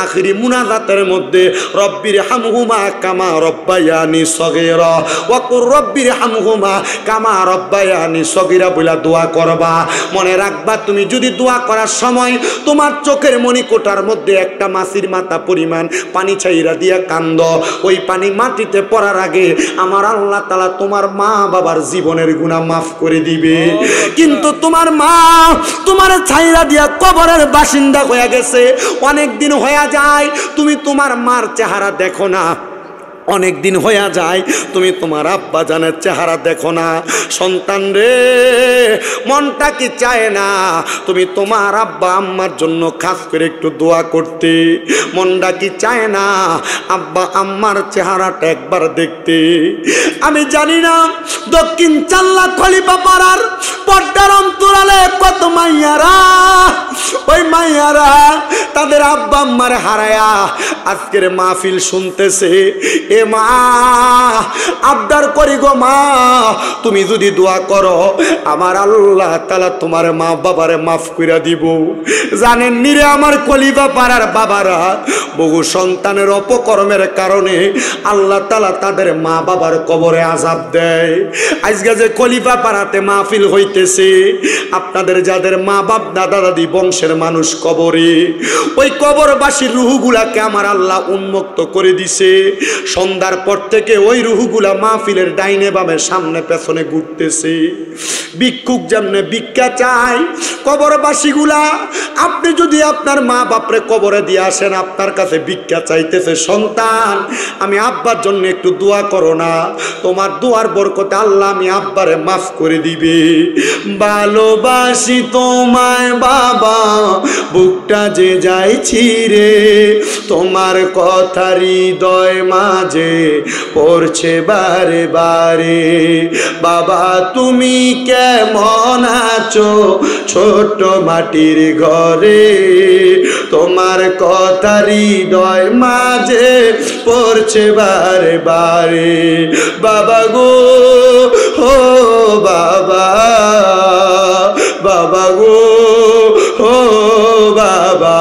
আখিরি মুনাজাতের মধ্যে রব্বির হামহুমা কামা রব্বায়ানি সগীরা ওয়া কুর রব্বির হামহুমা কামা রব্বায়ানি সগীরা বলে দোয়া করবা। মনে রাখবা, তুমি যদি দোয়া করার সময় তোমার চোখের মণিকোটার মধ্যে একটা মাছির মাথা পরিমাণ পানি ছাইরা দিয়া কান্দ, ওই পানি মাটিতে পড়ার আগে আমার আল্লাহ তাআলা তোমার মা বাবার জীবনের গুনাহ মাফ করে দিবে। কিন্তু তোমার মা তোমার ছাইরা দিয়া কবরের বাসিন্দা হয়ে গেছে, অনেক দিন হয়ে যায় তুমি তোমার মার চেহারা দেখো না, অনেক দিন হয়ে যায় তুমি তোমার আব্বা জানের চেহারা দেখো না। সন্তান রে, মনটা কি চায় না তুমি তোমার আব্বা আম্মার জন্য খাস করে একটু দোয়া করতে? মনটা কি চায় না আব্বা আম্মার চেহারাটা একবার দেখতে? আমি জানি না দক্ষিণ চাল্লা খলিফা পাড়ার পর্দার অন্তরালে কত মাইয়ারা, ওই মাইয়ারা তাদের আব্বা আম্মার হারায়া আজকের মাহফিল শুনতেছে। এ মা, আবদার করি গো মা, তুমি যদি দোয়া করো আমার আল্লাহ তাআলা তোমার মা বাবারে মাফ কইরা দিব। জানেন নিরে আমার কলিবা পাড়ার বাবারা, বহু সন্তানের অপকর্মের কারণে আল্লাহ তাআলা তাদের মা বাবার কবরে আযাব দেয়। আজকে যে কলিবা পাড়াতে মাহফিল হইতেছে, আপনাদের যাদের মা বাপ দাদা দাদি বংশের মানুষ কবরে, ওই কবরবাসীর রুহগুলাকে আমার আল্লাহ উন্মুক্ত করে দিছে। সন্ধ্যার পর থেকে ওই রুহগুলা মাহফিলের ডাইনে বামে সামনে পেছনে ঘুরতেছে, ভিক্ষুক যেমনে ভিক্ষা চায়। কবরবাসীগুলা, আপনি যদি আপনার মা বাপরে কবরে দিয়ে আসেন, আপনার কাছে ভিক্ষা চাইতেছে, সন্তান আমি আব্বার জন্য একটু দোয়া করো না, তোমার দোয়ার বরকতে আল্লাহ আমি আব্বারে মাফ করে দিবে। ভালোবাসি তোমায় বাবা, বুকটা যে যাইছি রে, তোমার কথা হৃদয় মাঝে পড়ছে বারে বারে। বাবা তুমি কেমন আছো ছোট মাটির ঘরে, তোমার কথা হৃদয় মাঝে পড়ছে বারে বারে। বাবা গো, ও বাবা, বাবা গো, ও বাবা।